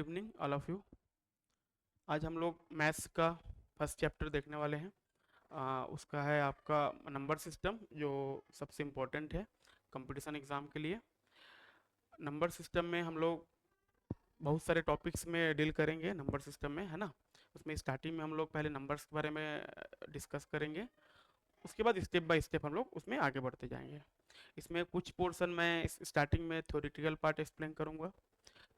Evening all of you. आज हम लोग मैथ्स का फर्स्ट चैप्टर देखने वाले हैं। उसका है आपका नंबर सिस्टम, जो सबसे इम्पोर्टेंट है कंपटीशन एग्ज़ाम के लिए। नंबर सिस्टम में हम लोग बहुत सारे टॉपिक्स में डील करेंगे नंबर सिस्टम में, है ना। उसमें स्टार्टिंग में हम लोग पहले नंबर्स के बारे में डिस्कस करेंगे। उसके बाद स्टेप बाय स्टेप हम लोग उसमें आगे बढ़ते जाएंगे। इसमें कुछ पोर्शन मैं स्टार्टिंग में थ्योरेटिकल पार्ट एक्सप्लेन करूँगा,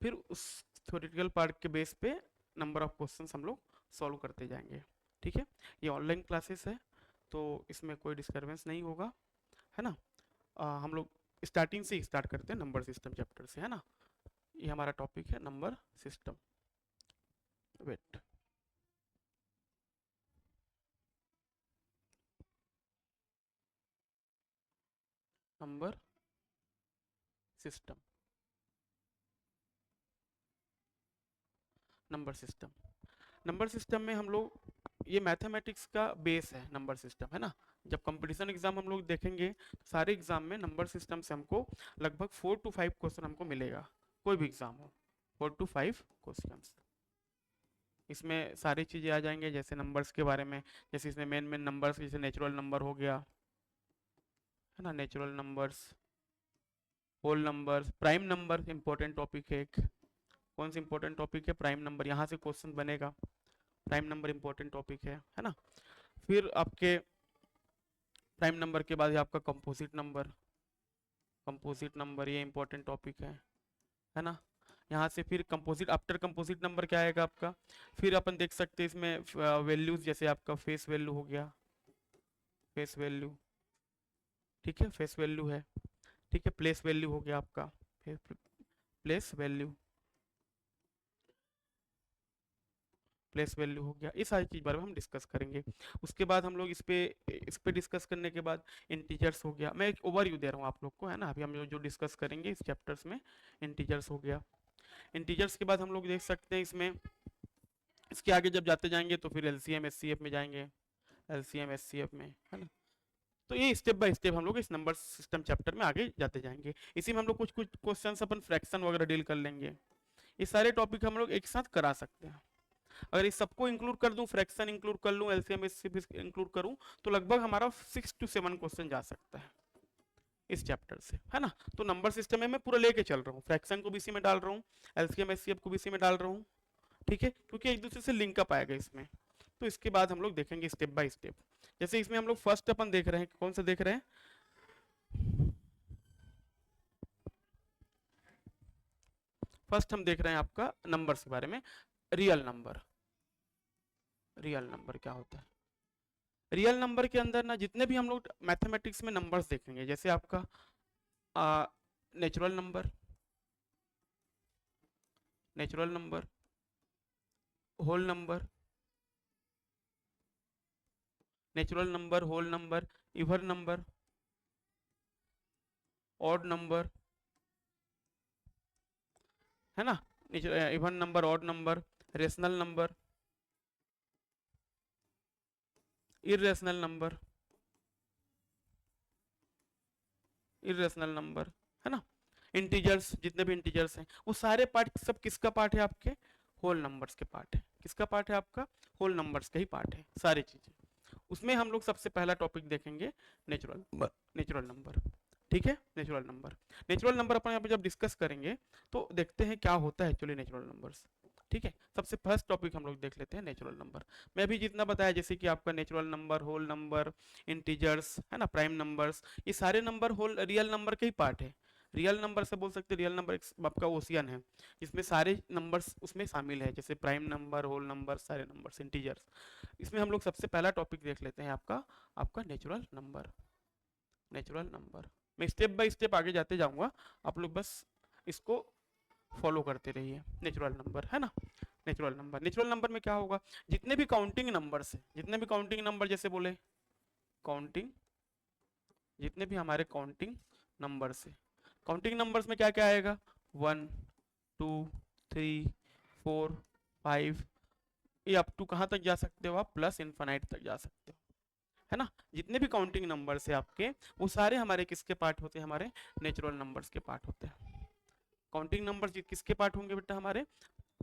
फिर उस थ्योरेटिकल पार्ट के बेस पे नंबर ऑफ क्वेश्चंस हम लोग सॉल्व करते जाएंगे। ठीक है, ये ऑनलाइन क्लासेस है तो इसमें कोई डिस्टर्बेंस नहीं होगा, है ना। हम लोग स्टार्टिंग से ही स्टार्ट करते हैं नंबर सिस्टम चैप्टर से, है ना। ये हमारा टॉपिक है number system. Wait, number system, number system. Number system में हम लोग, ये मैथमेटिक्स का बेस है नंबर सिस्टम, है ना। जब कंपटीशन एग्जाम हम लोग देखेंगे तो सारे एग्जाम में नंबर सिस्टम से हमको लगभग 4 to 5 क्वेश्चन हमको मिलेगा, कोई भी एग्जाम हो। 4 to 5 क्वेश्चन इसमें सारी चीज़ें आ जाएंगे, जैसे नंबर्स के बारे में। जैसे इसमें मेन मेन नंबर्स, जैसे नेचुरल नंबर हो गया, है ना, natural numbers, whole numbers, prime number important topic है एक। कौन सा इंपॉर्टेंट टॉपिक है? प्राइम नंबर, यहाँ से क्वेश्चन बनेगा। प्राइम नंबर इंपॉर्टेंट टॉपिक है ना। फिर आपके प्राइम नंबर के बाद है आपका कंपोजिट नंबर। कंपोजिट नंबर ये इंपॉर्टेंट टॉपिक है ना। यहाँ से फिर कंपोजिट, आफ्टर कंपोजिट नंबर क्या आएगा आपका? फिर अपन देख सकते हैं इसमें वैल्यूज, जैसे आपका फेस वैल्यू हो गया, फेस वैल्यू, ठीक है, फेस वैल्यू है। ठीक है, प्लेस वैल्यू हो गया आपका, प्लेस वैल्यू, प्लेस वैल्यू हो गया। ये सारी चीज़ बारे में हम डिस्कस करेंगे। उसके बाद हम लोग इस पे डिस्कस करने के बाद इंटीजर्स हो गया। मैं एक ओवरव्यू दे रहा हूँ आप लोग को, है ना। अभी हम लोग जो डिस्कस करेंगे इस चैप्टर्स में, इंटीजर्स हो गया। इंटीजर्स के बाद हम लोग देख सकते हैं इसमें, इसके आगे जब जाते जाएंगे तो फिर एलसीएम एचसीएफ में जाएंगे, एलसीएम एचसीएफ में, है ना। तो ये स्टेप बाय स्टेप हम लोग इस नंबर सिस्टम चैप्टर में आगे जाते जाएंगे। इसी में हम लोग कुछ कुछ क्वेश्चन अपन फ्रैक्शन वगैरह डील कर लेंगे। ये सारे टॉपिक हम लोग एक साथ करा सकते हैं। अगर इस सबको इंक्लूड कर दूं, फ्रैक्शन इंक्लूड कर लूं, एलसीएम इंक्लूड करूं, तो लगभग हमारा 6 to 7 क्वेश्चन जा सकता है इस चैप्टर से, है ना। तो नंबर सिस्टम में मैं पूरा लेके चल रहा हूँ, फ्रैक्शन को भी इसी में डाल रहा हूँ, एलसीएम एचसीएफ को भी इसी में डाल रहा हूँ। ठीक है, क्योंकि एक दूसरे से लिंकअप आएगा इसमें। तो इसके बाद हम लोग देखेंगे स्टेप बाय स्टेप। जैसे इसमें हम लोग फर्स्ट अपन देख रहे हैं, कौन सा देख रहे हैं? फर्स्ट हम देख रहे हैं आपका नंबर्स के बारे में, रियल नंबर। रियल नंबर क्या होता है? रियल नंबर के अंदर ना, जितने भी हम लोग मैथमेटिक्स में नंबर्स देखेंगे, जैसे आपका natural number, natural number, whole number, natural number, whole number, even number, odd number, है ना, even number, odd number, rational number, irrational number, irrational number, है ना। इंटीजर्स, जितने भी इंटीजर्स हैं वो सारे पार्ट सब किसका पार्ट है? आपके होल नंबर्स के पार्ट है। किसका पार्ट है? आपका होल नंबर्स का ही पार्ट है सारी चीजें। उसमें हम लोग सबसे पहला टॉपिक देखेंगे नेचुरल नंबर, नेचुरल नंबर। ठीक है, नेचुरल नंबर, नेचुरल नंबर अपन यहाँ पे जब डिस्कस करेंगे तो देखते हैं क्या होता है एक्चुअली नेचुरल नंबर्स। ठीक है, सबसे फर्स्ट टॉपिक हम लोग देख लेते हैं नेचुरल नंबर। मैं भी जितना बताया, जैसे कि आपका natural number, whole number, integers, है ना, प्राइम नंबर्स, ये सारे नंबर होल रियल नंबर के ही पार्ट है। रियल नंबर से बोल सकते हैं, रियल नंबर आपका ओशियन है, जिसमें सारे नंबर्स उसमें शामिल है, जैसे प्राइम नंबर, होल नंबर, सारे नंबर्स, इंटीजर्स। इसमें हम लोग सबसे पहला टॉपिक देख लेते हैं आपका आपका नेचुरल नंबर। नेचुरल नंबर मैं स्टेप बाय स्टेप आगे जाते जाऊंगा, आप लोग बस इसको फॉलो करते रहिए। नेचुरल नंबर, है ना। नेचुरल नंबर, नेचुरल नंबर में क्या होगा? जितने भी काउंटिंग नंबर्स है, जितने भी काउंटिंग नंबर, जैसे बोले काउंटिंग, जितने भी हमारे काउंटिंग नंबर्स है, काउंटिंग नंबर्स में क्या क्या आएगा? 1 2 3 4 5, ये अप टू कहाँ तक जा सकते हो आप? प्लस इन्फानाइट तक जा सकते हो, है ना। जितने भी काउंटिंग नंबर्स है आपके, वो सारे हमारे किसके पार्ट होते हैं? हमारे नेचुरल नंबर्स के पार्ट होते हैं। काउंटिंग नंबर्स किसके पार्ट होंगे बेटा? हमारे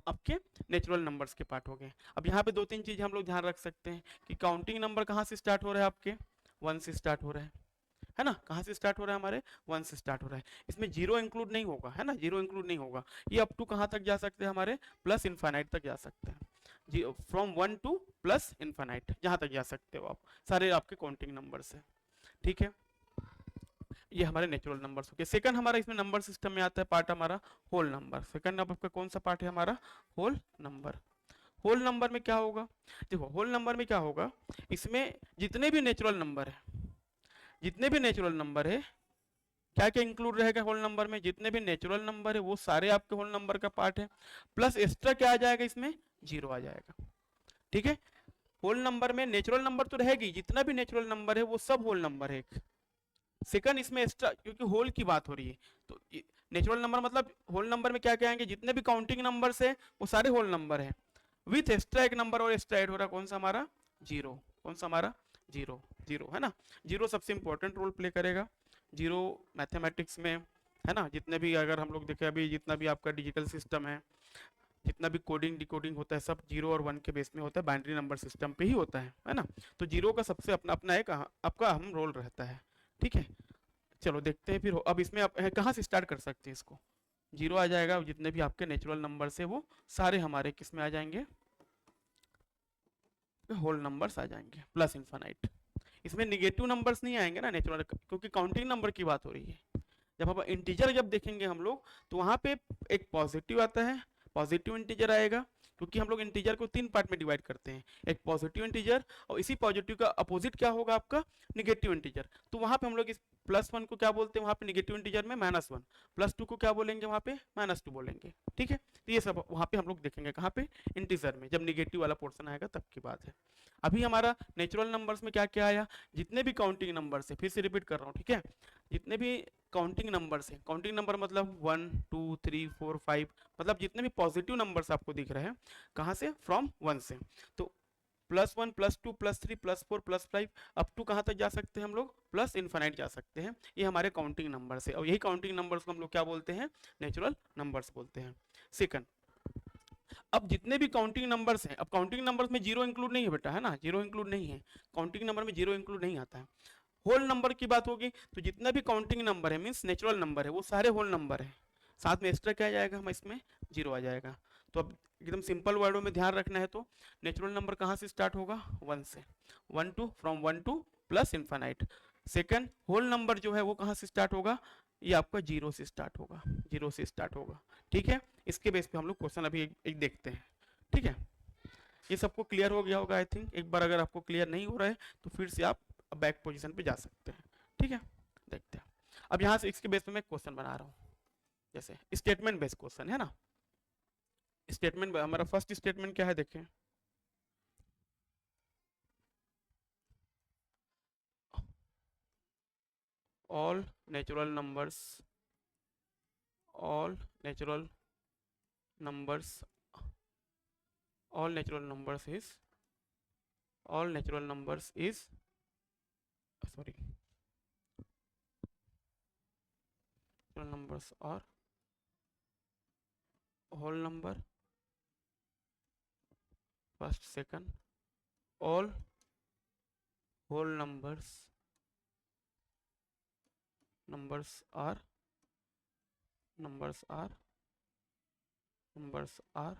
आपके नेचुरल नंबर्स के पार्ट हो गए। अब यहाँ पे दो तीन चीजें हम लोग ध्यान रख सकते हैं कि काउंटिंग नंबर कहाँ से स्टार्ट हो रहा है, आपके 1 से स्टार्ट हो रहा है ना, कहाँ से स्टार्ट हो रहा है, हमारे 1 से स्टार्ट हो रहा है। इसमें जीरो इंक्लूड नहीं होगा, है ना, जीरो इंक्लूड नहीं होगा। ये अप टू कहाँ तक जा सकते हैं, हमारे प्लस इनफाइनाइट तक जा सकते हैं जी, फ्रॉम 1 टू प्लस इनफाइनाइट जहाँ तक जा सकते हो आप, सारे आपके काउंटिंग नंबर से। ठीक है, ये हमारे नेचुरल नंबर्स हो गए। सेकंड हमारा इसमें नंबर सिस्टम में आता है पार्ट हमारा होल नंबर। सेकंड आपका कौन सा पार्ट है, हमारा होल नंबर। होल नंबर में क्या होगा, देखो होल नंबर में क्या होगा, इसमें जितने भी नेचुरल नंबर है, जितने भी नेचुरल नंबर है, क्या क्या इंक्लूड रहेगा होल नंबर में, जितने भी नेचुरल नंबर है वो सारे आपके होल नंबर का पार्ट है, प्लस एक्स्ट्रा क्या आ जाएगा इसमें, जीरो आ जाएगा। ठीक है, होल नंबर में नेचुरल नंबर तो रहेगी, जितना भी नेचुरल नंबर है वो सब होल नंबर है। सेकंड इसमें एक्स्ट्रा, क्योंकि होल की बात हो रही है तो नेचुरल नंबर मतलब होल नंबर में क्या क्या आएंगे, जितने भी काउंटिंग नंबर्स है वो सारे होल नंबर है, विथ एक्स्ट्रा एक नंबर और एक्स्ट्रा ऐड हो रहा है, कौन सा हमारा, जीरो। कौन सा हमारा, जीरो। जीरो है ना, जीरो सबसे इंपॉर्टेंट रोल प्ले करेगा। जीरो मैथमेटिक्स में, है ना, जितने भी अगर हम लोग देखें अभी जितना भी आपका डिजिटल सिस्टम है, जितना भी कोडिंग डिकोडिंग होता है, सब जीरो और वन के बेस में होता है, बाइनरी नंबर सिस्टम पे ही होता है ना। तो जीरो का सबसे अपना अपना एक आपका अहम रोल रहता है। ठीक है, चलो देखते हैं फिर अब इसमें आप कहाँ से स्टार्ट कर सकते हैं इसको। जीरो आ जाएगा, जितने भी आपके नेचुरल नंबर से वो सारे हमारे किस में आ जाएंगे, होल नंबर्स आ जाएंगे, प्लस इनफाइनाइट। इसमें निगेटिव नंबर्स नहीं आएंगे ना नेचुरल, क्योंकि काउंटिंग नंबर की बात हो रही है। जब हम इंटीजर जब देखेंगे हम लोग, तो वहां पे एक पॉजिटिव आता है, पॉजिटिव इंटीजर आएगा, क्योंकि हम लोग इंटीजर को तीन पार्ट में डिवाइड करते हैं, एक पॉजिटिव इंटीजर, और इसी पॉजिटिव का अपोजिट क्या होगा आपका, निगेटिव इंटीजर। तो वहां पे हम लोग इस प्लस वन को क्या बोलते हैं, वहां पे निगेटिव इंटीजर में माइनस वन, प्लस टू को क्या बोलेंगे वहां पे, माइनस टू बोलेंगे। ठीक है, तो ये सब वहां पे हम लोग देखेंगे, कहाँ पे, इंटीजर में, जब निगेटिव वाला पोर्सन आएगा तब की बात है। अभी हमारा नेचुरल नंबर्स में क्या क्या आया, जितने भी काउंटिंग नंबर्स है, फिर से रिपीट कर रहा हूँ, ठीक है, जितने भी काउंटिंग नंबर्स हैं, काउंटिंग नंबर मतलब 1 2 3 4 5, मतलब जितने भी पॉजिटिव नंबर्स आपको दिख रहे हैं, कहाँ से, फ्रॉम 1 से। तो +1 +2 +3 +4 +5 अप टू कहाँ तक जा सकते हैं हम लोग, प्लस इनफाइनाइट जा सकते हैं। ये हमारे काउंटिंग नंबर्स है, और यही काउंटिंग नंबर्स को हम लोग क्या बोलते हैं, नेचुरल नंबर्स बोलते हैं। सेकंड, अब जितने भी काउंटिंग नंबर्स हैं, अब काउंटिंग नंबर्स में जीरो इंक्लूड नहीं है बेटा, है ना, जीरो इंक्लूड नहीं है, काउंटिंग नंबर में जीरो इंक्लूड नहीं आता है। होल नंबर की बात होगी तो जितना भी काउंटिंग नंबर है, मींस नेचुरल नंबर है, वो सारे होल नंबर है, साथ में एक्स्ट्रा क्या आ जाएगा, हम इसमें जीरो आ जाएगा। तो अब एकदम सिंपल वर्डों में ध्यान रखना है, तो नेचुरल नंबर कहाँ से स्टार्ट होगा, 1 से, 1 to, from 1 to plus infinite. Second whole number जो है वो कहाँ से स्टार्ट होगा, ये आपका जीरो से स्टार्ट होगा, जीरो से स्टार्ट होगा। ठीक है, इसके बेस पे हम लोग क्वेश्चन अभी एक देखते हैं। ठीक है, ये सबको क्लियर हो गया होगा आई थिंक। एक बार अगर आपको क्लियर नहीं हो रहा है तो फिर से आप बैक पोजीशन पे जा सकते हैं। ठीक है, देखते हैं। अब यहाँ से इसके बेस पे मैं क्वेश्चन बना रहा हूँ, जैसे स्टेटमेंट बेस्ड क्वेश्चन है ना। स्टेटमेंट हमारा फर्स्ट स्टेटमेंट क्या है, देखें, all natural numbers, all natural numbers, all natural numbers is, all natural numbers is, sorry, numbers are whole number, first second, all whole numbers are numbers are numbers are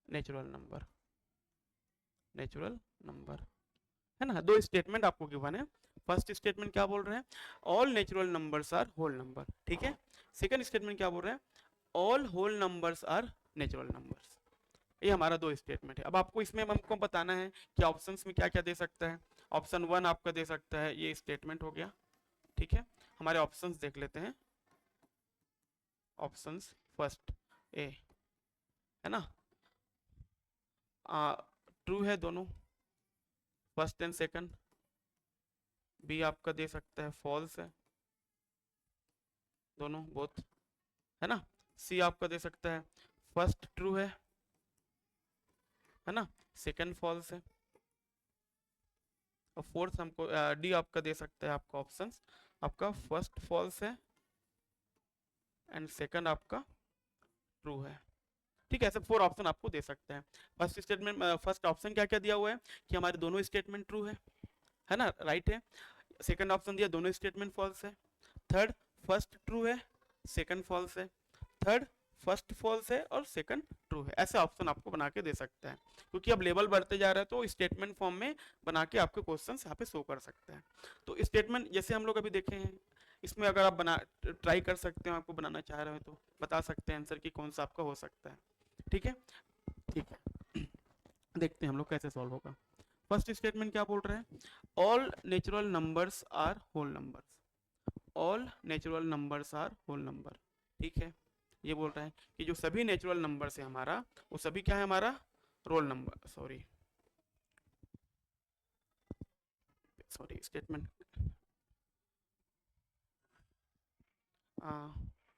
natural number, natural number, है ना। दो statement आपको given है। First statement क्या बोल रहे हैं, all natural numbers are whole number, ठीक है। सेकंड स्टेटमेंट क्या बोल रहे हैं, all whole numbers are natural numbers. ये हमारा दो स्टेटमेंट है। अब आपको इसमें हमको बताना है कि ऑप्शंस में क्या क्या दे सकता है। ऑप्शन 1 आपका दे सकता है, ये स्टेटमेंट हो गया, ठीक है। हमारे ऑप्शंस देख लेते हैं। ऑप्शंस फर्स्ट ए, है ना, ट्रू है दोनों, फर्स्ट एंड सेकंड। बी आपका दे सकता है फॉल्स है, दोनों बोथ, है ना। सी आपका दे सकता है फर्स्ट ट्रू है ना, सेकंड फॉल्स है। और फोर्थ हमको डी आपका दे सकता है आपका ऑप्शंस, आपका फर्स्ट फॉल्स है एंड सेकंड आपका ट्रू है, ठीक है, ऐसे 4 ऑप्शन आपको दे सकते हैं। फर्स्ट स्टेटमेंट, फर्स्ट ऑप्शन क्या क्या दिया हुआ है कि हमारे दोनों स्टेटमेंट ट्रू है ना, राइट है। सेकंड ऑप्शन दिया दोनों स्टेटमेंट फॉल्स है। थर्ड, फर्स्ट ट्रू है, सेकंड फॉल्स है। थर्ड, फर्स्ट फॉल्स है और सेकंड ट्रू है। ऐसे ऑप्शन आपको बना के दे सकता है, क्योंकि अब लेवल बढ़ते जा रहा है तो स्टेटमेंट फॉर्म में बना के आपके क्वेश्चन यहाँ पे शो कर सकता है। तो स्टेटमेंट जैसे हम लोग अभी देखे हैं, इसमें अगर आप बना ट्राई कर सकते हो, आपको बनाना चाह रहे हो तो बता सकते हैं आंसर की कौन सा आपका हो सकता है। ठीक है, ठीक है। देखते हैं हम लोग कैसे सॉल्व होगा। फर्स्ट स्टेटमेंट क्या बोल रहे हैं, all natural numbers are whole numbers. All natural numbers are whole number. ठीक है, ये बोल रहा है कि जो सभी नेचुरल नंबर्स है हमारा, वो सभी क्या है हमारा रोल नंबर, सॉरी स्टेटमेंट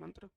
मंत्र।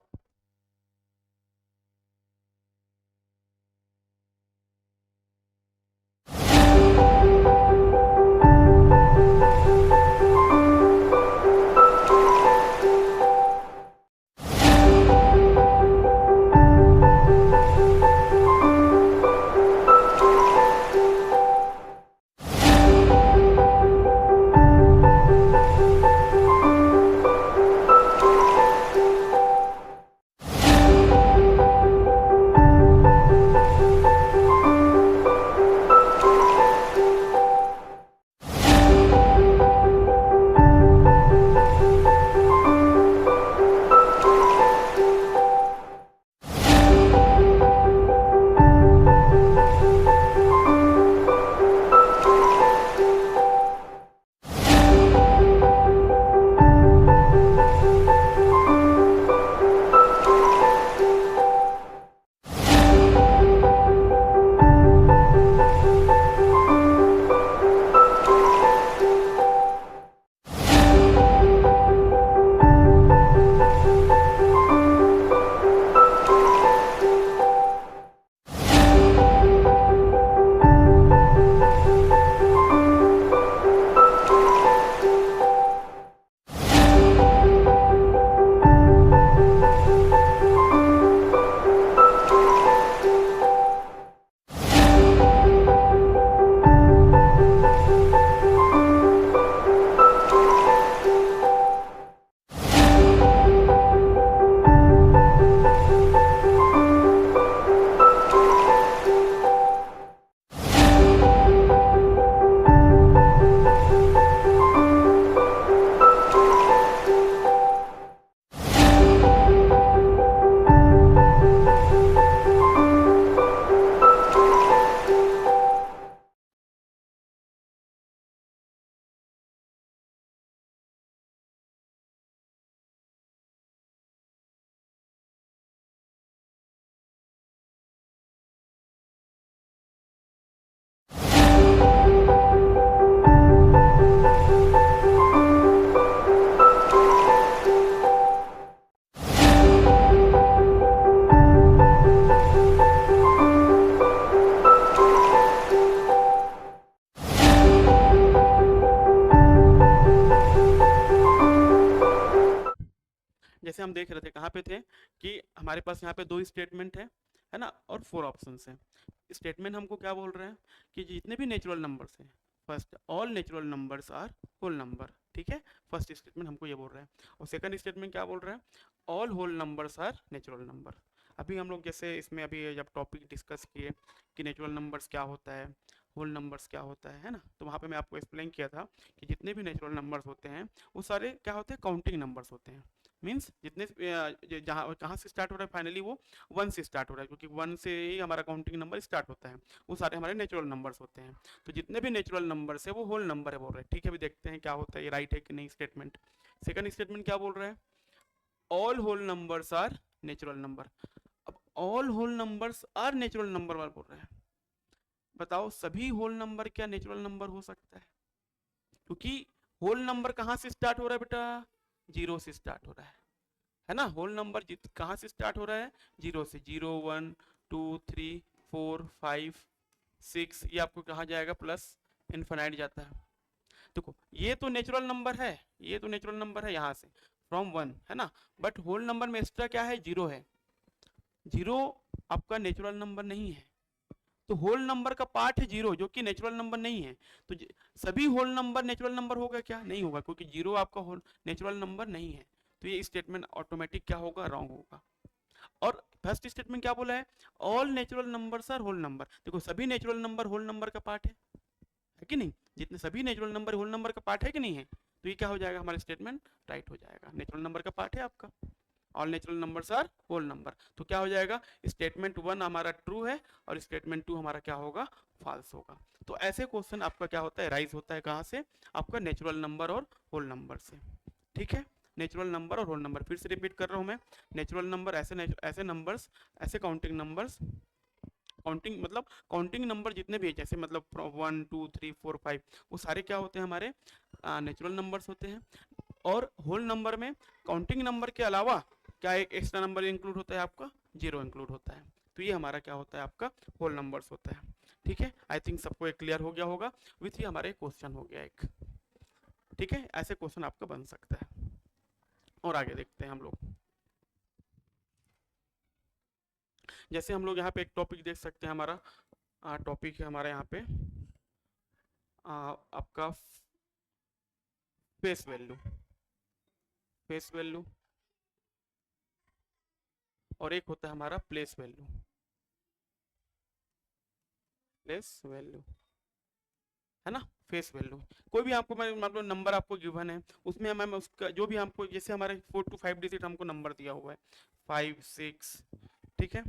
जैसे हम देख रहे थे कहाँ पे थे कि हमारे पास यहाँ पे 2 स्टेटमेंट है ना, और 4 ऑप्शंस हैं। स्टेटमेंट हमको क्या बोल रहे हैं कि जितने भी नेचुरल नंबर्स हैं, first all natural numbers are whole number. ठीक है, फर्स्ट स्टेटमेंट हमको ये बोल रहा है। और सेकंड स्टेटमेंट क्या बोल रहा है, all whole numbers are natural number. अभी हम लोग जैसे इसमें अभी जब टॉपिक डिस्कस किए कि नेचुरल नंबर्स क्या होता है, होल नंबर्स क्या होता है ना, तो वहाँ पे मैं आपको एक्सप्लेन किया था कि जितने भी नेचुरल नंबर्स होते हैं वो सारे क्या होते हैं, काउंटिंग नंबर्स होते हैं। मीन्स जितने जहाँ कहाँ से स्टार्ट हो रहा है, फाइनली वो 1 से स्टार्ट हो रहा है, क्योंकि 1 से ही हमारा काउंटिंग नंबर स्टार्ट होता है। वो सारे हमारे नेचुरल नंबर्स होते हैं। तो जितने भी नेचुरल नंबर्स है वो होल नंबर है बोल रहे हैं। ठीक है, अभी देखते हैं क्या होता है, ये राइट है कि नहीं स्टेटमेंट। सेकंड स्टेटमेंट क्या बोल रहा है, all whole numbers are natural number. अब all whole numbers are natural number वाला बोल रहा है, बताओ सभी होल नंबर क्या नेचुरल नंबर हो सकता है? क्योंकि होल नंबर कहाँ से स्टार्ट हो रहा है बेटा, 0 से स्टार्ट हो रहा है ना। होल नंबर कहाँ से स्टार्ट हो रहा है, 0 से। 0 1 2 3 4 5 6, ये आपको कहाँ जाएगा, प्लस इनफाइनाइट जाता है। देखो ये तो नेचुरल नंबर है, ये तो नेचुरल नंबर है यहाँ से फ्रॉम 1, है ना। बट होल नंबर में एक्स्ट्रा क्या है, 0 है। 0 आपका नेचुरल नंबर नहीं है, तो होल नंबर का पार्ट है जीरो जो कि नेचुरल नंबर नहीं है। तो सभी होल नंबर नेचुरल नंबर होगा क्या? नहीं होगा, क्योंकि जीरो आपका होल नेचुरल नंबर नहीं है। तो ये स्टेटमेंट ऑटोमेटिक क्या होगा? रॉन्ग होगा। और फर्स्ट स्टेटमेंट क्या बोला है? All natural numbers are whole number. देखो सभी नेचुरल नंबर होल नंबर का पार्ट है कि नहीं? जितने सभी नेचुरल नंबर होल नंबर का पार्ट है कि नहीं है? तो ये क्या हो जाएगा? हमारा स्टेटमेंट राइट हो जाएगा। नेचुरल नंबर का पार्ट है आपका, all natural numbers are whole number. तो क्या हो जाएगा? स्टेटमेंट 1 हमारा ट्रू है और स्टेटमेंट 2 हमारा क्या होगा? फॉल्स होगा। तो ऐसे क्वेश्चन आपका क्या होता है? राइज होता है कहाँ से? आपका नेचुरल नंबर और होल नंबर से। ठीक है, नेचुरल नंबर और होल नंबर। फिर से रिपीट कर रहा हूँ मैं। नेचुरल नंबर ऐसे नंबर्स, ऐसे काउंटिंग नंबर्स, काउंटिंग मतलब काउंटिंग नंबर जितने भी है, जैसे मतलब 1 2 3 4 5, वो सारे क्या होते हैं? हमारे नेचुरल नंबर्स होते हैं। और होल नंबर में काउंटिंग नंबर के अलावा क्या एक एक्स्ट्रा नंबर इंक्लूड होता है? आपका जीरो इंक्लूड होता है। तो ये हमारा क्या होता है? आपका होल नंबर्स होता है। ठीक है, आई थिंक सबको एक क्लियर हो गया होगा। विथ ये हमारा क्वेश्चन हो गया एक। ठीक है, ऐसे क्वेश्चन आपका बन सकता है। और आगे देखते हैं हम लोग। जैसे हम लोग यहाँ पे एक टॉपिक देख सकते हैं। हमारा टॉपिक है हमारा यहाँ पे आपका फेस वैल्यू। फेस वैल्यू और एक होता है हमारा प्लेस वैल्यू। प्लेस वैल्यू है ना, फेस वैल्यू। कोई भी आपको मतलब नंबर आपको गिवन है, उसमें मैम उसका जो भी हमको, जैसे हमारे 4 to 5 डिजिट हमको नंबर दिया हुआ है 5 6, ठीक है।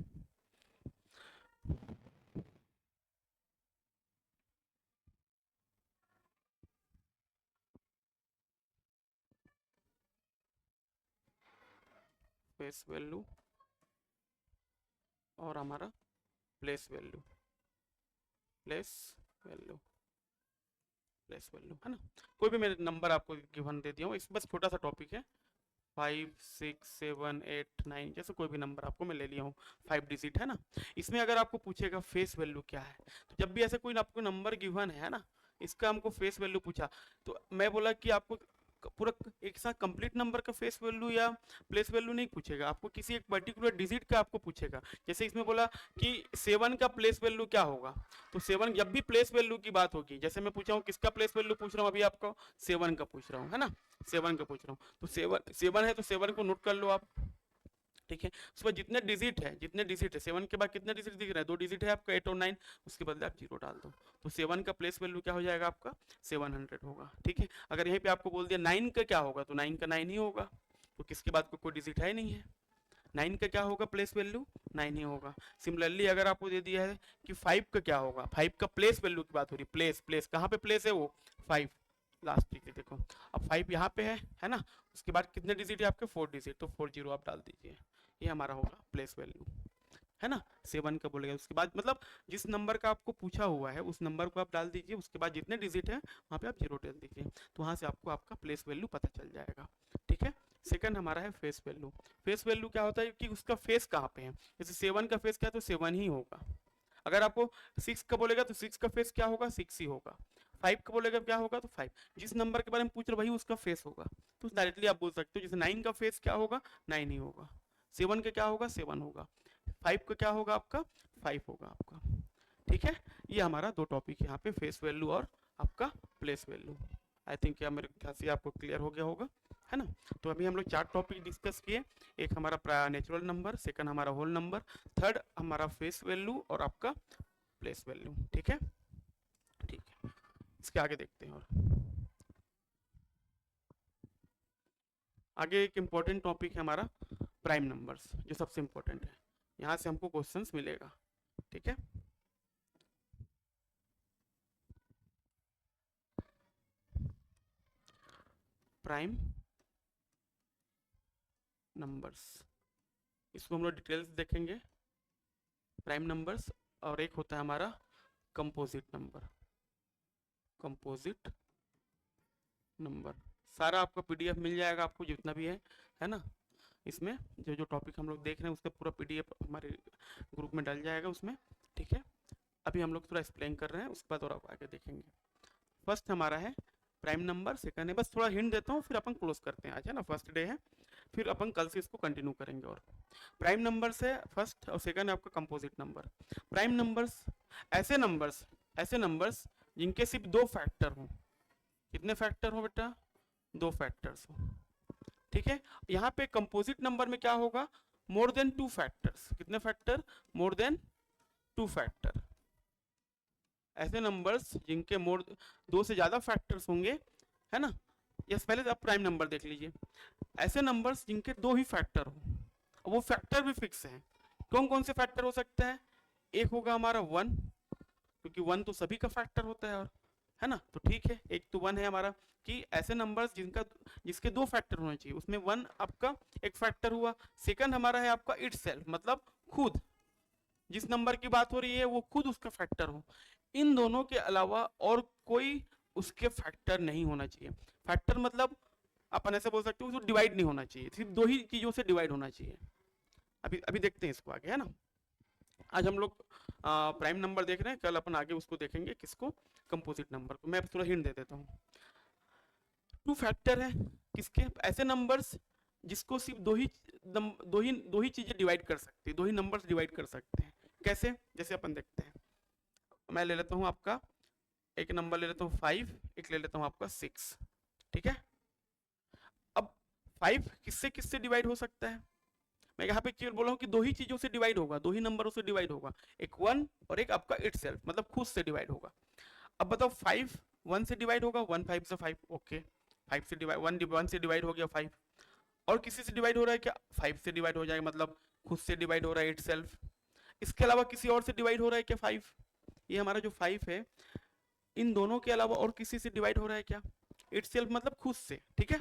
फेस वैल्यू और हमारा place value, place value, place value है ना। कोई भी मेरे नंबर आपको गिवन दे दिया हूँ, इस बस छोटा सा टॉपिक है। 5 6 7 8 9 जैसे कोई भी नंबर आपको मैं ले लिया हूँ, 5 डिजिट है ना। इसमें अगर आपको पूछेगा फेस वैल्यू क्या है, तो जब भी ऐसे कोई आपको नंबर गिवन है ना, इसका हमको फेस वैल्यू पूछा, तो मैं बोला कि आपको पूरा एक साथ कंप्लीट नंबर का फेस वैल्यू या प्लेस वैल्यू नहीं पूछेगा, आपको किसी एक पर्टिकुलर डिजिट का आपको पूछेगा। जैसे इसमें बोला कि 7 का प्लेस वैल्यू क्या होगा, तो 7 जब भी प्लेस वैल्यू की बात होगी, जैसे मैं पूछा हूँ किसका प्लेस वैल्यू पूछ रहा हूँ अभी आपको, 7 का पूछ रहा हूँ है ना, 7 का पूछ रहा हूँ। तो 7 है तो 7 को नोट कर लो आप। ठीक है, उसके बाद जितने डिजिट है, जितने डिजिट है 7 के बाद कितने डिजिट दिख रहा है? 2 डिजिट है आपका 8 और 9, उसके बदले आप 0 डाल दो। तो 7 का प्लेस वैल्यू क्या हो जाएगा? आपका 700 होगा। ठीक है, अगर यहीं पे आपको बोल दिया 9 का क्या होगा, तो 9 का 9 ही होगा, तो किसके बाद कोई डिजिट है नहीं है। 9 का क्या होगा प्लेस वैल्यू? 9 ही होगा। सिमिलरली अगर आपको दे दिया है कि 5 का क्या होगा, 5 का प्लेस वैल्यू की बात हो रही है, प्लेस प्लेस कहाँ पे प्लेस है? वो 5 लास्ट डिजिट देखो, अब 5 यहाँ पे है ना, उसके बाद कितने डिजिट है आपके? 4 डिजिट, तो 40 आप डाल दीजिए, ये हमारा होगा प्लेस वैल्यू है ना। 7 का बोलेगा, उसके बाद मतलब जिस नंबर का आपको पूछा हुआ है उस नंबर को आप डाल दीजिए, उसके बाद जितने डिजिट है वहाँ पे आप 0 डाल दीजिए, तो वहाँ से आपको आपका प्लेस वैल्यू पता चल जाएगा। ठीक है, सेकंड हमारा है फेस वैल्यू। फेस वैल्यू क्या होता है कि उसका फेस कहाँ पे है, जैसे 7 का फेस क्या है, तो 7 ही होगा। अगर आपको 6 का बोलेगा तो 6 का फेस क्या होगा? 6 ही होगा। 5 का बोलेगा क्या होगा? तो 5। जिस नंबर के बारे में पूछ रहे वही उसका फेस होगा, तो डायरेक्टली आप बोल सकते हो। जैसे 9 का फेस क्या होगा? 9 ही होगा। 7 का क्या होगा? 7 होगा। 5 का क्या होगा? आपका 5 होगा आपका। ठीक है, ये हमारा दो टॉपिक है यहाँ पे, फेस वैल्यू और आपका प्लेस वैल्यू। आई थिंक क्या मेरे ख्याल से आपको क्लियर हो गया होगा, है ना। तो अभी हम लोग 4 टॉपिक डिस्कस किए, एक हमारा नेचुरल नंबर, सेकंड हमारा होल नंबर, थर्ड हमारा फेस वैल्यू और आपका प्लेस वैल्यू। ठीक है, ठीक है, इसके आगे देखते हैं। और आगे एक इम्पॉर्टेंट टॉपिक है हमारा प्राइम नंबर्स, जो सबसे इम्पोर्टेंट है, यहाँ से हमको क्वेश्चंस मिलेगा। ठीक है, प्राइम नंबर्स, इसको हम लोग डिटेल्स देखेंगे, प्राइम नंबर्स। और एक होता है हमारा कंपोजिट नंबर, कंपोजिट नंबर। सारा आपका पीडीएफ मिल जाएगा आपको जितना भी है ना। इसमें जो जो टॉपिक हम लोग देख रहे हैं उसका पूरा पीडीएफ हमारे ग्रुप में डल जाएगा उसमें। ठीक है, अभी हम लोग थोड़ा एक्सप्लेन कर रहे हैं, उसके बाद और आप आगे देखेंगे। फर्स्ट हमारा है प्राइम नंबर सेकंड है, बस थोड़ा हिंट देता हूँ फिर अपन क्लोज करते हैं आज, है ना, फर्स्ट डे है, फिर अपन कल से इसको कंटिन्यू करेंगे। और प्राइम नंबर्स है फर्स्ट और सेकंड है आपका कंपोजिट नंबर। प्राइम नंबर्स ऐसे नंबर्स जिनके सिर्फ दो फैक्टर हो। कितने फैक्टर हो बेटा? दो फैक्टर्स हो, ठीक है। यहाँ पे कंपोजिट नंबर में क्या होगा? More than two factors. कितने factor? More than two factor. ऐसे नंबर्स जिनके मोर दो से ज्यादा फैक्टर्स होंगे, है ना। यस, पहले आप प्राइम नंबर देख लीजिए। ऐसे नंबर्स जिनके दो ही फैक्टर हो, वो फैक्टर भी फिक्स है। कौन कौन से फैक्टर हो सकते हैं? एक होगा हमारा वन, क्योंकि वन तो सभी का फैक्टर होता है, और है ना, तो ठीक है, एक तो वन है हमारा। कि ऐसे नंबर्स जिसके दो फैक्टर होने चाहिए, उसमें वन आपका एक फैक्टर हुआ। सेकंड हमारा है आपका इटसेल्फ, मतलब खुद, जिस नंबर की बात हो रही है वो खुद उसका फैक्टर हो। इन दोनों के अलावा और कोई उसके फैक्टर नहीं होना चाहिए। फैक्टर मतलब अपन ऐसे बोल सकते हो, उसको डिवाइड नहीं होना चाहिए, सिर्फ दो ही चीजों से डिवाइड होना चाहिए। अभी अभी देखते हैं इसको आगे, है ना। आज हम लोग प्राइम नंबर देख रहे हैं, कल अपन आगे उसको देखेंगे, किसको? कंपोजिट नंबर को। मैं थोड़ा हिंट दे देता हूँ। टू फैक्टर है किसके? ऐसे नंबर्स जिसको सिर्फ दो ही चीजें डिवाइड कर सकती है, दो ही नंबर्स डिवाइड कर सकते हैं। कैसे? जैसे अपन देखते हैं, मैं ले लेता हूँ आपका एक नंबर ले लेता हूँ 5, एक ले लेता हूँ आपका 6, ठीक है। अब 5 किससे किससे डिवाइड हो सकता है? मैं यहाँ पे केवल बोल रहा हूँ कि दो ही चीजों से डिवाइड होगा, दो ही नंबरों से डिवाइड होगा, एक वन और एक आपका इटसेल्फ, मतलब खुद से डिवाइड होगा। अब बताओ 5 1 से डिवाइड होगा, 1 5 से 5, ओके। 5 से डिवाइड 1 से डिवाइड हो गया 5। और किसी से डिवाइड हो रहा है क्या? 5 से डिवाइड हो जाएगा, मतलब खुद से डिवाइड हो रहा है इटसेल्फ। इसके अलावा किसी और से डिवाइड हो रहा है क्या 5? ये हमारा जो 5 है, इन दोनों के अलावा और किसी से डिवाइड हो रहा है क्या? इटसेल्फ मतलब खुद से, ठीक है।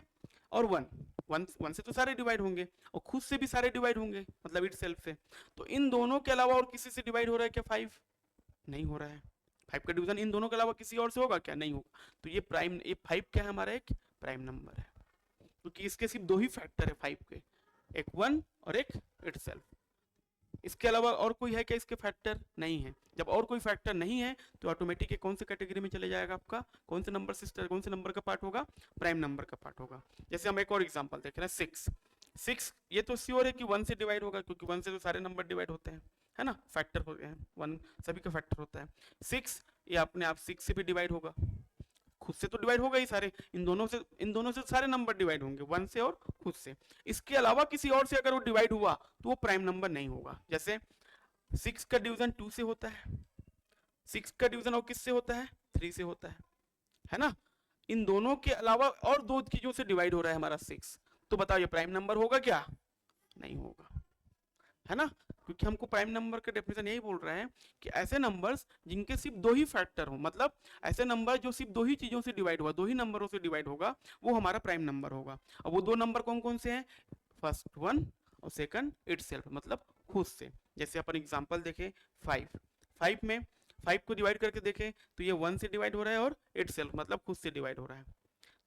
और वन से तो सारे डिवाइड होंगे, और खुद से भी सारे डिवाइड होंगे, मतलब इटसेल्फ से। तो इन दोनों के अलावा और किसी से डिवाइड हो रहा है क्या 5? नहीं हो रहा है। 5 का डिवीजन इन दोनों के अलावा किसी और से होगा क्या? नहीं होगा। तो ये 5 क्या है हमारा? एक प्राइम नंबर है, क्योंकि इसके सिर्फ दो ही फैक्टर है 5 के, एक वन और एक इटसेल्फ। इसके अलावा और कोई है क्या इसके फैक्टर? नहीं है। जब और कोई फैक्टर नहीं है तो ऑटोमेटिक कौन से कैटेगरी में चले जाएगा आपका? कौन से नंबर का पार्ट होगा? प्राइम नंबर का पार्ट होगा। जैसे हम एक और एग्जांपल देख रहे हैं, 6 ये तो श्योर है कि 1 से डिवाइड होगा, क्योंकि 1 से तो सारे नंबर डिवाइड होते हैं, है ना, फैक्टर हो गए हैं, 1 सभी का फैक्टर होता है। 6 ये अपने आप 6 से भी डिवाइड होगा, खुद से तो डिवाइड होगा ही सारे, इन दोनों से सारे नंबर डिवाइड होंगे, 1 से और खुद से। इसके अलावा किसी और से अगर वो डिवाइड हुआ तो वो प्राइम नंबर नहीं होगा। जैसे 6 का डिवीजन 2 से होता है, 6 का डिवीजन और किससे होता है? 3 से होता है ना। इन दोनों के अलावा और दो चीजों से डिवाइड हो रहा है हमारा 6, तो बताओ ये प्राइम नंबर होगा क्या? नहीं होगा, है ना। क्योंकि हमको प्राइम नंबर का डेफिनेशन यही बोल रहे हैं कि ऐसे नंबर्स जिनके सिर्फ दो ही फैक्टर हो, मतलब ऐसे नंबर जो सिर्फ दो ही चीजों से डिवाइड हुआ, दो ही नंबरों से डिवाइड होगा, वो हमारा प्राइम नंबर होगा। अब वो दो नंबर कौन कौन से हैं? फर्स्ट वन और सेकंड इटसेल्फ, मतलब खुद से। जैसे अपन एग्जांपल देखें 5 में 5 को डिवाइड करके देखें तो ये 1 से डिवाइड हो रहा है और इटसेल्फ मतलब खुद से डिवाइड हो रहा है।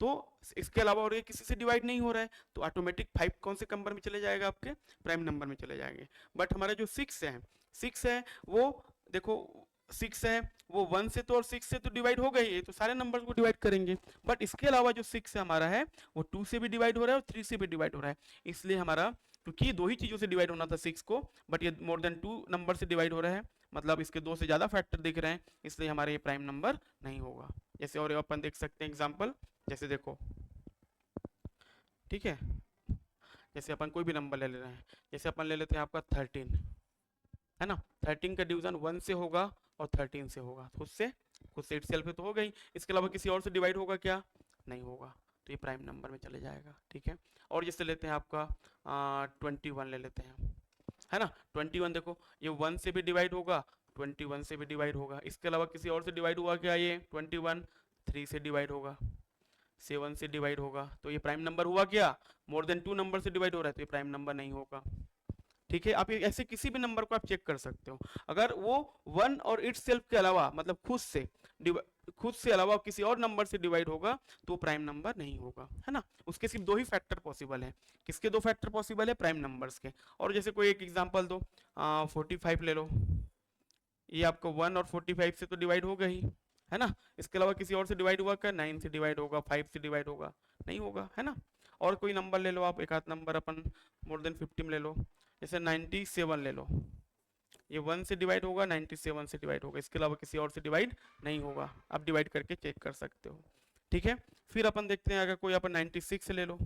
तो इसके अलावा और ये किसी से डिवाइड नहीं हो रहा है, तो ऑटोमेटिक 5 कौन से नंबर में चले जाएगा? आपके प्राइम नंबर में चले जाएंगे। बट हमारा जो 6 है वो देखो 6 है वो 1 से तो और 6 से तो डिवाइड हो गई है, तो सारे नंबर्स को डिवाइड करेंगे। बट इसके अलावा जो 6 है हमारा है वो 2 से भी डिवाइड हो रहा है और 3 से भी डिवाइड हो रहा है। इसलिए हमारा, क्योंकि दो ही चीजों से डिवाइड होना था 6 को, बट ये मोर देन 2 नंबर से डिवाइड हो रहा है, मतलब इसके दो से ज्यादा फैक्टर दिख रहे हैं, इसलिए हमारे ये प्राइम नंबर नहीं होगा। जैसे और अपन देख सकते हैं एग्जाम्पल, जैसे देखो, ठीक है, जैसे अपन कोई भी नंबर ले रहे हैं, जैसे अपन ले लेते हैं आपका 13, है ना। 13 का डिवीजन 1 से होगा और 13 से होगा, खुद से इटसेल्फ तो हो गई। इसके अलावा किसी और से डिवाइड होगा क्या? नहीं होगा, तो ये प्राइम नंबर में चले जाएगा, ठीक है। और जैसे लेते हैं आपका 21 ले लेते हैं, है ना। 21 देखो ये 1 से भी डिवाइड होगा, 21 से भी डिवाइड होगा। इसके अलावा किसी और से डिवाइड हुआ क्या? ये 21 3 से डिवाइड होगा, 7 से डिवाइड होगा, तो ये प्राइम नंबर हुआ क्या? मोर देन 2 नंबर से डिवाइड हो रहा है, तो ये प्राइम नंबर नहीं होगा, ठीक है। आप ऐसे किसी भी नंबर को आप चेक कर सकते हो, अगर वो 1 और इटसेल्फ के अलावा मतलब खुद से अलावा किसी और नंबर से डिवाइड होगा तो प्राइम नंबर नहीं होगा, है ना। उसके सिर्फ दो ही फैक्टर पॉसिबल है। किसके दो फैक्टर पॉसिबल है? प्राइम नंबर्स के। और जैसे कोई एक एग्जांपल दो, 45 ले लो, ये आपको 1 और 45 से तो डिवाइड हो गई, है ना। इसके अलावा किसी और से डिवाइड हुआ क्या, 9 से डिवाइड होगा, 5 से डिवाइड होगा, नहीं होगा, है ना। और कोई नंबर ले लो आप, एक आध नंबर अपन मोर देन 50 में ले लो, जैसे 97 ले लो, ये 1 से डिवाइड होगा, 97 से डिवाइड होगा, इसके अलावा किसी और से डिवाइड नहीं होगा, आप डिवाइड करके चेक कर सकते हो, ठीक है। फिर अपन देखते हैं अगर कोई अपन 96 ले लो,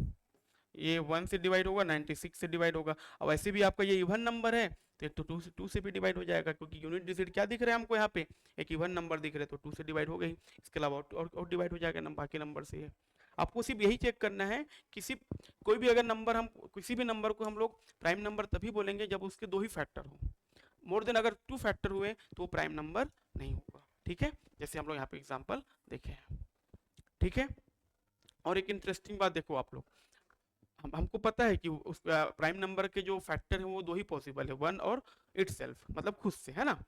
ये 1 से डिवाइड होगा, 96 से डिवाइड होगा। अब ऐसे भी आपका ये इवन नंबर है तो 2 से भी डिवाइड हो जाएगा, क्योंकि यूनिट डिजिट क्या दिख रहा है हमको यहाँ पे, एक इवन नंबर दिख रहे हैं, तो 2 से डिवाइड हो गई, इसके अलावा और डिवाइड हो जाएगा बाकी नंबर से। ये आपको सिर्फ यही चेक करना है, किसी कोई भी अगर नंबर हम किसी भी नंबर को हम लोग प्राइम नंबर तभी बोलेंगे जब उसके 2 ही फैक्टर हो, मोर देन अगर 2 फैक्टर हुए तो वो प्राइम नंबर नहीं होगा, ठीक है, जैसे हम लोग यहाँ पे एग्जाम्पल देखे हैं, ठीक है। और एक इंटरेस्टिंग बात देखो आप लोग, हमको पता है कि उस प्राइम नंबर के जो फैक्टर है वो 2 ही पॉसिबल है, 1 और इटसेल्फ, मतलब खुद से, है ना।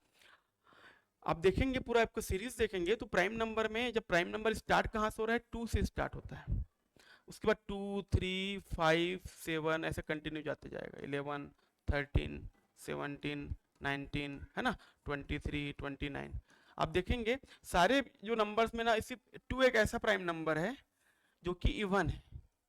आप देखेंगे पूरा आपको सीरीज देखेंगे तो प्राइम नंबर में जब प्राइम नंबर स्टार्ट कहाँ से हो रहा है, 2 से स्टार्ट होता है, उसके बाद 2 3 5 7 ऐसे कंटिन्यू जाते जाएगा, 11 13 17 19, है ना, 23 29। आप देखेंगे सारे जो नंबर्स में ना सिर्फ 2 एक ऐसा प्राइम नंबर है जो कि इवन है,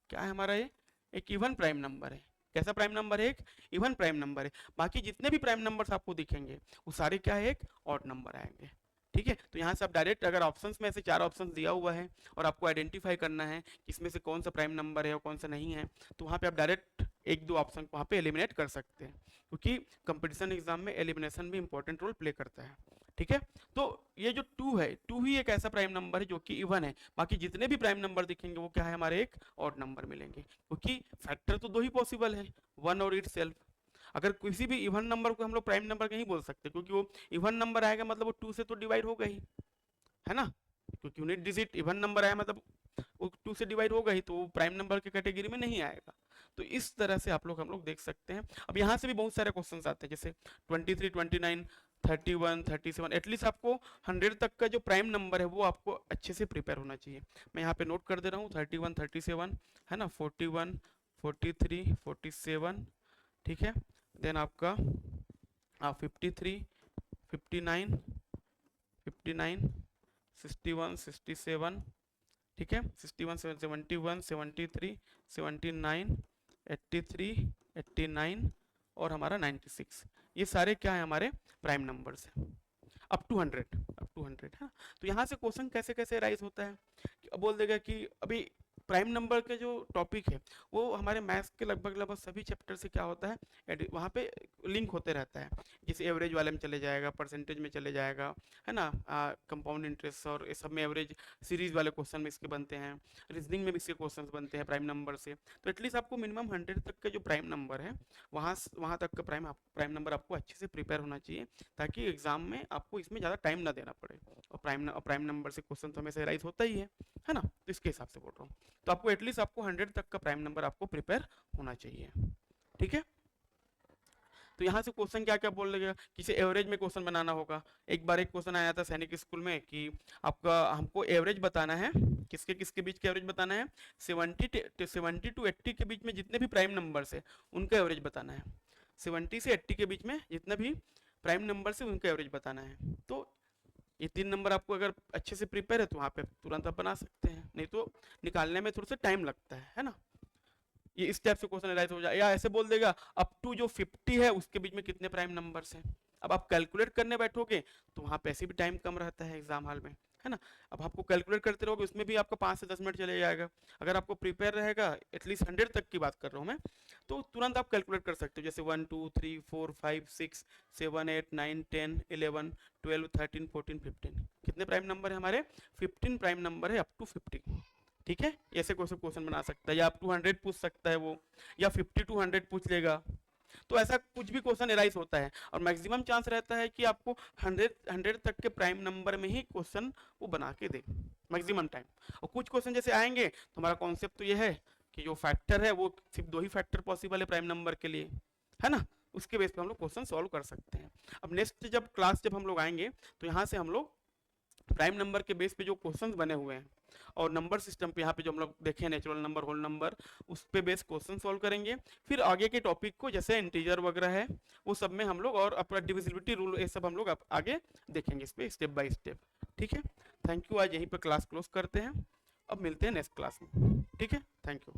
क्या है हमारा ये, एक इवन प्राइम नंबर है। कैसा प्राइम नंबर है, एक इवन प्राइम नंबर है। बाकी जितने भी प्राइम नंबर्स आपको दिखेंगे वो सारे क्या है, एक ऑड नंबर आएंगे, ठीक है। तो यहाँ से आप डायरेक्ट अगर ऑप्शंस में से 4 ऑप्शंस दिया हुआ है और आपको आइडेंटिफाई करना है कि इसमें से कौन सा प्राइम नंबर है और कौन सा नहीं है, तो वहाँ पे आप डायरेक्ट 1-2 ऑप्शन वहाँ पे एलिमिनेट कर सकते हैं, क्योंकि कंपटीशन एग्जाम में एलिमिनेशन भी इंपॉर्टेंट रोल प्ले करता है, ठीक है। तो ये जो 2 है, 2 ही एक ऐसा प्राइम नंबर है जो कि इवन है, बाकी जितने भी प्राइम नंबर दिखेंगे वो क्या है, हमारे एक ऑड नंबर मिलेंगे, क्योंकि फैक्टर तो 2 ही पॉसिबल है, 1 और इटसेल्फ। अगर किसी भी इवन नंबर को हम लोग प्राइम नंबर नहीं बोल सकते, क्योंकि वो इवन नंबर आएगा मतलब वो 2 से तो डिवाइड होगा ही, है ना, क्योंकि यूनिट डिजिट इवन नंबर आया मतलब वो 2 से डिवाइड होगा ही, तो वो प्राइम नंबर के कैटेगरी में नहीं आएगा। तो इस तरह से आप लोग देख सकते हैं। अब यहाँ से भी बहुत सारे क्वेश्चंस आते हैं, जैसे 23 29 31 37, एटलीस्ट आपको 100 तक का जो प्राइम नंबर है वो आपको अच्छे से प्रिपेयर होना चाहिए। मैं यहाँ पे नोट कर दे रहा हूँ, 31 37, है ना, 41 43 47, ठीक है, देन आपका 53 59 59 61 67, ठीक है, 61 71 73 79 83 89 और हमारा 96, ये सारे क्या है, हमारे प्राइम नंबर्स हैं अप टू 100 है। तो यहाँ से क्वेश्चन कैसे कैसे राइज होता है, बोल देगा कि अभी प्राइम नंबर के जो टॉपिक है वो हमारे मैथ्स के लगभग सभी चैप्टर से क्या होता है, वहाँ पे लिंक होते रहता है, जैसे एवरेज वाले में चले जाएगा, परसेंटेज में चले जाएगा, है ना, कंपाउंड इंटरेस्ट और ये सब में एवरेज सीरीज वाले क्वेश्चन में इसके बनते हैं, रीजनिंग में भी इसके क्वेश्चन बनते हैं प्राइम नंबर से। तो एटलीस्ट आपको मिनिमम 100 तक के जो प्राइम नंबर है वहाँ तक का प्राइम नंबर आपको अच्छे से प्रिपेयर होना चाहिए, ताकि एग्जाम में आपको इसमें ज़्यादा टाइम ना देना पड़े। और प्राइम नंबर से क्वेश्चन तो हमेशा राइज होता ही है ना, तो इसके हिसाब से बोल रहा हूँ। तो आपको एटलीस्ट आपको 100 तक का प्राइम नंबर आपको प्रिपेयर होना चाहिए, ठीक है। तो यहाँ से क्वेश्चन क्या क्या बोल देगा, किसी एवरेज में क्वेश्चन बनाना होगा। एक बार एक क्वेश्चन आया था सैनिक स्कूल में कि आपका हमको एवरेज बताना है, किसके किसके बीच का एवरेज बताना है, 70 टू 80 के बीच में जितने भी प्राइम नंबर्स है उनका एवरेज बताना है, 70 से 80 के बीच में जितने भी प्राइम नंबर से उनका एवरेज बताना है। तो ये 3 नंबर आपको अगर अच्छे से प्रिपेयर है तो वहाँ पे तुरंत आप बना सकते हैं, नहीं तो निकालने में थोड़ा सा टाइम लगता है ना। ये इस टाइप से क्वेश्चन राइज हो जाए, या ऐसे बोल देगा अप टू जो 50 है उसके बीच में कितने प्राइम नंबर्स हैं। अब आप कैलकुलेट करने बैठोगे तो वहाँ पे ऐसे भी टाइम कम रहता है एग्जाम हॉल में, है ना। अब आपको कैलकुलेट करते रहोगे उसमें भी आपका 5 से 10 मिनट चले जाएगा। अगर आपको प्रिपेयर रहेगा एटलीस्ट 100 तक की बात कर रहा हूँ मैं, तो तुरंत आप कैलकुलेट कर सकते हो, जैसे 1 2 3 4 5 6 7 8 9 10 11 12 13 14 15, कितने प्राइम नंबर है हमारे, 15 प्राइम नंबर है अप टू 50, ठीक है। ऐसे क्वेश्चन बना सकता है, या अप टू 100 पूछ सकता है वो, या 50 टू 100 पूछ लेगा। तो ऐसा कुछ भी क्वेश्चन एराइज होता है, और मैक्सिमम चांस रहता है कि आपको 100 तक के प्राइम नंबर में ही क्वेश्चन वो बना के दे मैक्सिमम टाइम। और कुछ क्वेश्चन जैसे आएंगे तो हमारा कॉन्सेप्ट तो ये है कि जो फैक्टर है वो सिर्फ 2 ही फैक्टर पॉसिबल है प्राइम नंबर के लिए, है ना, उसके बेस पे हम लोग क्वेश्चन सॉल्व कर सकते हैं। अब नेक्स्ट जब हम लोग आएंगे तो यहाँ से हम लोग प्राइम नंबर के बेस पे जो क्वेश्चंस बने हुए हैं और नंबर सिस्टम पे यहाँ पे जो हम लोग देखे नेचुरल नंबर, होल नंबर, उस पे बेस क्वेश्चन सॉल्व करेंगे। फिर आगे के टॉपिक को जैसे इंटीजर वगैरह है वो सब में हम लोग, और अपना डिविजिबिलिटी रूल, ये सब हम लोग आगे देखेंगे इस पे स्टेप बाय स्टेप, ठीक है, थैंक यू। आज यहीं पर क्लास क्लोज करते हैं, अब मिलते हैं नेक्स्ट क्लास में। ठीक है, थैंक यू।